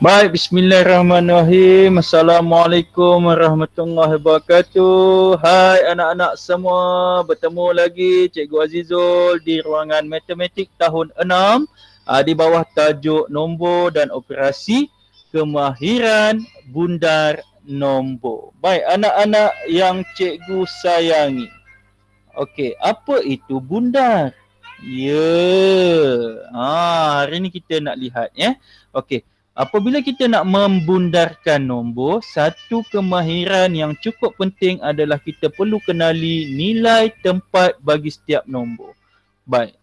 Baik, bismillahirrahmanirrahim. Assalamualaikum warahmatullahi wabarakatuh. Hai anak-anak semua, bertemu lagi Cikgu Azizul di ruangan matematik tahun 6 di bawah tajuk nombor dan operasi kemahiran bundar nombor. Baik, anak-anak yang cikgu sayangi. Okey, apa itu bundar? Hari ni kita nak lihat ya. Okey, apabila kita nak membundarkan nombor, satu kemahiran yang cukup penting adalah kita perlu kenali nilai tempat bagi setiap nombor. Baik.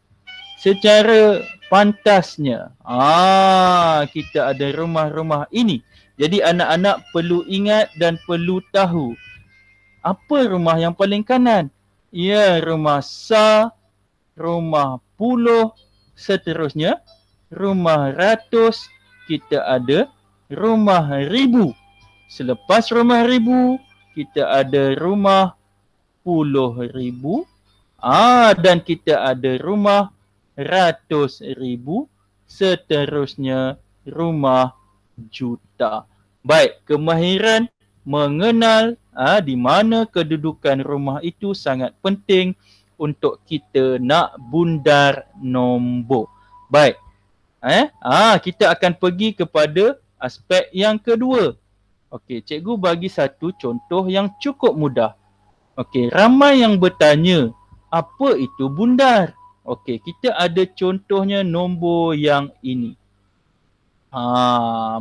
Secara pantasnya, kita ada rumah-rumah ini. Jadi anak-anak perlu ingat dan perlu tahu apa rumah yang paling kanan. Ya, rumah sa, rumah puluh, seterusnya rumah ratus, kita ada rumah ribu. Selepas rumah ribu, kita ada rumah puluh ribu. Dan kita ada rumah ratus ribu. Seterusnya rumah juta. Baik, kemahiran mengenal di mana kedudukan rumah itu sangat penting untuk kita nak bundar nombor. Baik. Kita akan pergi kepada aspek yang kedua. Okey, cikgu bagi satu contoh yang cukup mudah. Okey, ramai yang bertanya, apa itu bundar? Okey, kita ada contohnya nombor yang ini.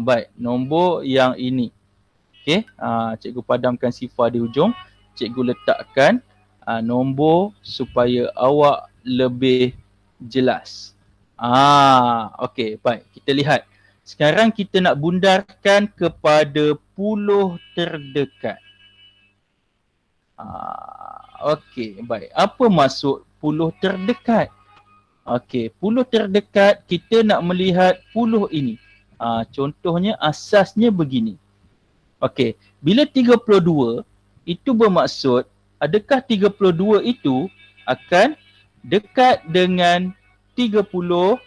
Baik, nombor yang ini. Okey, cikgu padamkan sifar di hujung. Cikgu letakkan nombor supaya awak lebih jelas. Okey, baik. Kita lihat. Sekarang kita nak bundarkan kepada puluh terdekat. Okey, baik. Apa maksud puluh terdekat? Okey, puluh terdekat kita nak melihat puluh ini. Contohnya asasnya begini. Okey, bila 32 itu bermaksud adakah 32 itu akan dekat dengan 30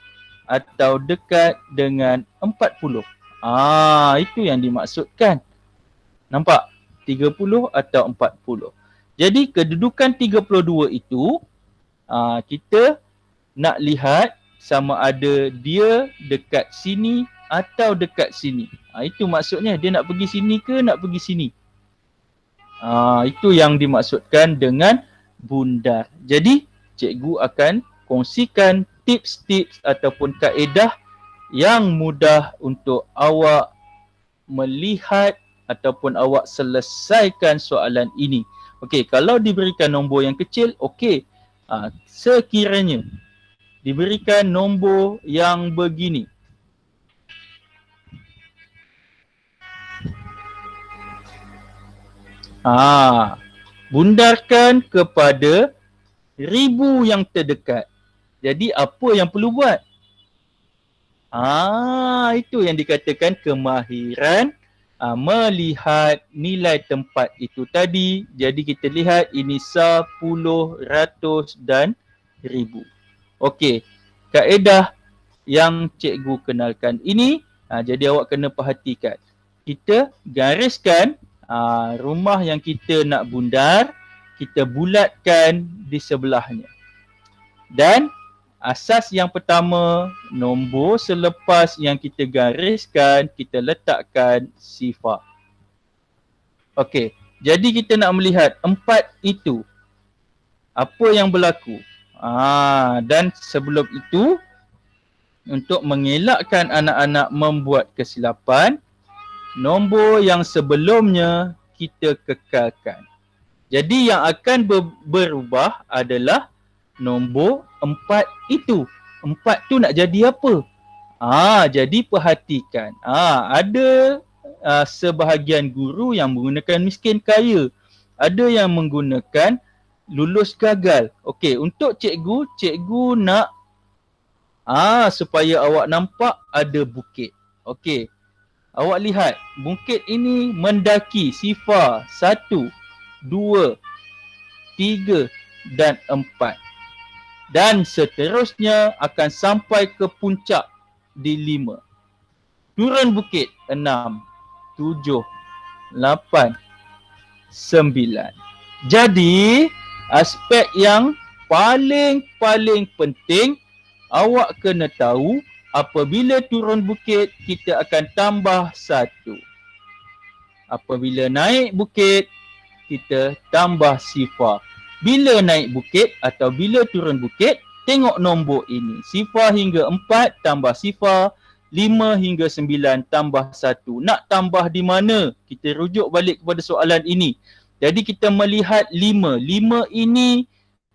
atau dekat dengan 40. Itu yang dimaksudkan. Nampak? 30 atau 40. Jadi kedudukan 32 itu kita nak lihat sama ada dia dekat sini atau dekat sini. Itu maksudnya dia nak pergi sini ke nak pergi sini. Itu yang dimaksudkan dengan bundar. Jadi cikgu akan kongsikan tips-tips ataupun kaedah yang mudah untuk awak melihat ataupun awak selesaikan soalan ini. Okey, kalau diberikan nombor yang kecil, okey. Sekiranya diberikan nombor yang begini. Bundarkan kepada ribu yang terdekat. Jadi apa yang perlu buat? Itu yang dikatakan kemahiran melihat nilai tempat itu tadi. Jadi kita lihat ini sa, puluh, ratus dan ribu. Okey, kaedah yang cikgu kenalkan ini, jadi awak kena perhatikan. Kita gariskan rumah yang kita nak bundar, kita bulatkan di sebelahnya. Dan asas yang pertama, nombor selepas yang kita gariskan, kita letakkan sifar. Okey, jadi kita nak melihat empat itu. Apa yang berlaku? Dan sebelum itu, untuk mengelakkan anak-anak membuat kesilapan, nombor yang sebelumnya kita kekalkan. Jadi yang akan berubah adalah nombor 4 itu. 4 tu nak jadi apa? Jadi perhatikan. Ada sebahagian guru yang menggunakan miskin kaya. Ada yang menggunakan lulus gagal. Okey, untuk cikgu nak supaya awak nampak ada bukit. Okey. Awak lihat, bukit ini mendaki sifar 1, 2, 3 dan 4. Dan seterusnya akan sampai ke puncak di 5. Turun bukit 6, 7, 8, 9. Jadi aspek yang paling penting awak kena tahu, apabila turun bukit kita akan tambah 1. Apabila naik bukit kita tambah sifar. Bila naik bukit atau bila turun bukit, tengok nombor ini. Sifar hingga 4 tambah sifar, 5 hingga 9 tambah 1. Nak tambah di mana? Kita rujuk balik kepada soalan ini. Jadi kita melihat 5. 5 ini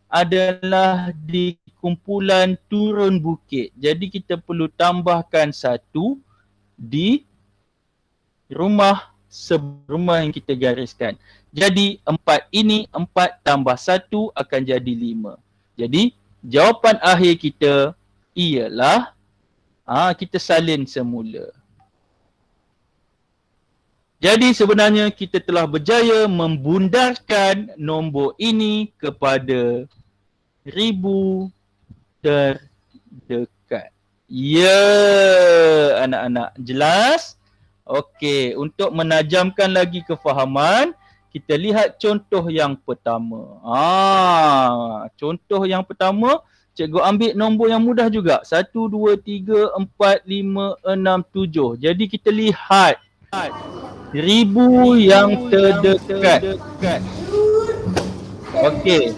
adalah di kumpulan turun bukit. Jadi kita perlu tambahkan 1 di rumah yang kita gariskan. Jadi 4 ini, 4 tambah 1 akan jadi 5. Jadi jawapan akhir kita ialah kita salin semula. Jadi sebenarnya kita telah berjaya membundarkan nombor ini kepada 1000 terdekat. Ya, anak-anak, jelas? Okey, untuk menajamkan lagi kefahaman, kita lihat contoh yang pertama. Contoh yang pertama, cikgu ambil nombor yang mudah juga. 1, 2, 3, 4, 5, 6, 7. Jadi kita lihat 1000 yang terdekat. Okey.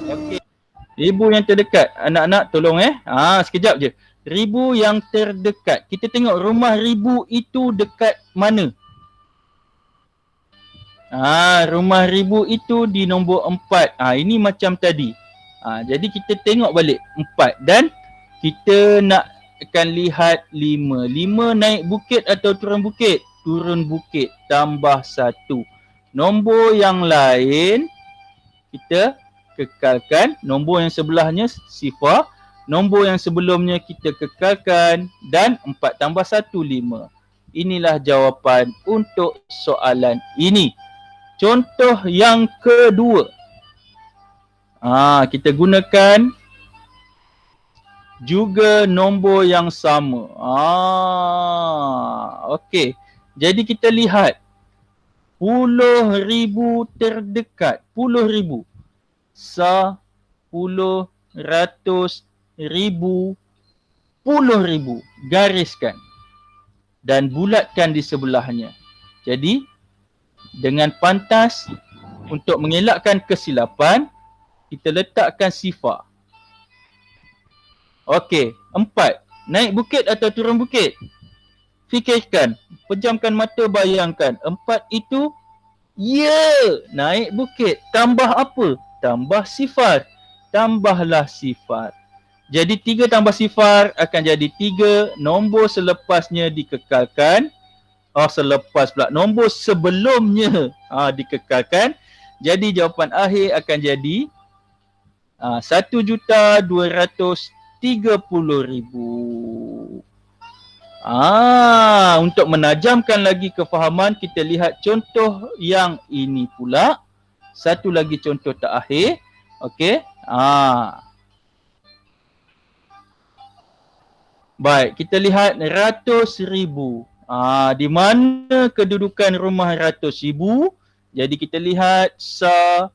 1000 yang terdekat. Anak-anak tolong sekejap je. 1000 yang terdekat. Kita tengok rumah 1000 itu dekat mana? Rumah 1000 itu di nombor 4. Ini macam tadi. Jadi kita tengok balik 4 dan kita nak akan lihat 5. 5 naik bukit atau turun bukit? Turun bukit tambah 1. Nombor yang lain kita kekalkan. Nombor yang sebelahnya sifar. Nombor yang sebelumnya kita kekalkan dan 4 tambah 1, 5. Inilah jawapan untuk soalan ini. Contoh yang kedua. Kita gunakan juga nombor yang sama. Okey. Jadi kita lihat 10,000 terdekat. 10,000. 10, ratus, 1000, 10,000. Gariskan. Dan bulatkan di sebelahnya. Jadi, dengan pantas, untuk mengelakkan kesilapan, kita letakkan sifar. Okey, 4. Naik bukit atau turun bukit? Fikirkan, pejamkan mata, bayangkan. 4 itu, naik bukit. Tambah apa? Tambah sifar. Tambahlah sifar. Jadi 3 tambah sifar akan jadi 3. Nombor selepasnya dikekalkan. Selepas pula. Nombor sebelumnya dikekalkan. Jadi jawapan akhir akan jadi 1,230,000. Untuk menajamkan lagi kefahaman, kita lihat contoh yang ini pula. Satu lagi contoh terakhir. Okey. Baik, kita lihat 100,000. Di mana kedudukan rumah 100,000? Jadi kita lihat 10,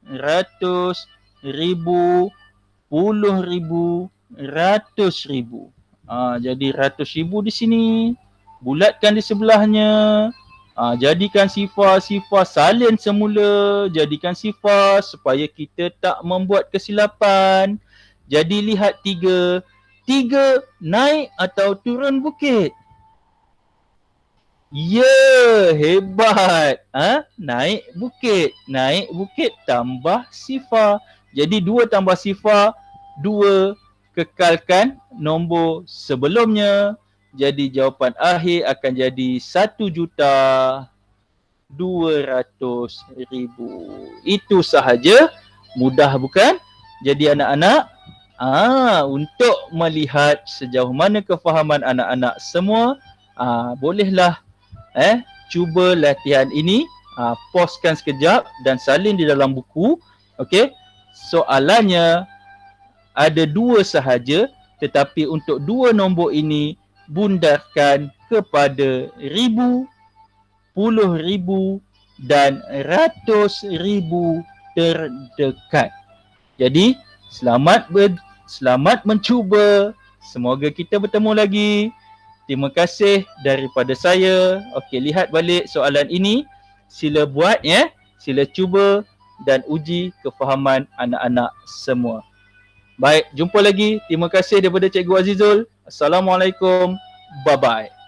100, 1000, 10,000, 100,000. Jadi 100,000 di sini. Bulatkan di sebelahnya. Jadikan sifar salin semula. Jadikan sifar supaya kita tak membuat kesilapan. Jadi lihat 3. 3 naik atau turun bukit? Hebat. Naik bukit. Naik bukit tambah sifar. Jadi 2 tambah sifar, 2 kekalkan nombor sebelumnya. Jadi jawapan akhir akan jadi 1,200,000. Itu sahaja. Mudah bukan? Jadi anak-anak, untuk melihat sejauh mana kefahaman anak-anak semua, bolehlah cuba latihan ini. Pauskan sekejap dan salin di dalam buku. Okey. Soalannya ada 2 sahaja, tetapi untuk 2 nombor ini bundarkan kepada ribu, puluh ribu dan ratus ribu terdekat. Jadi selamat mencuba. Semoga kita bertemu lagi. Terima kasih daripada saya. Okey, lihat balik soalan ini. Sila buat ya. Sila cuba dan uji kefahaman anak-anak semua. Baik, jumpa lagi. Terima kasih daripada Cikgu Azizul. Assalamualaikum. Bye-bye.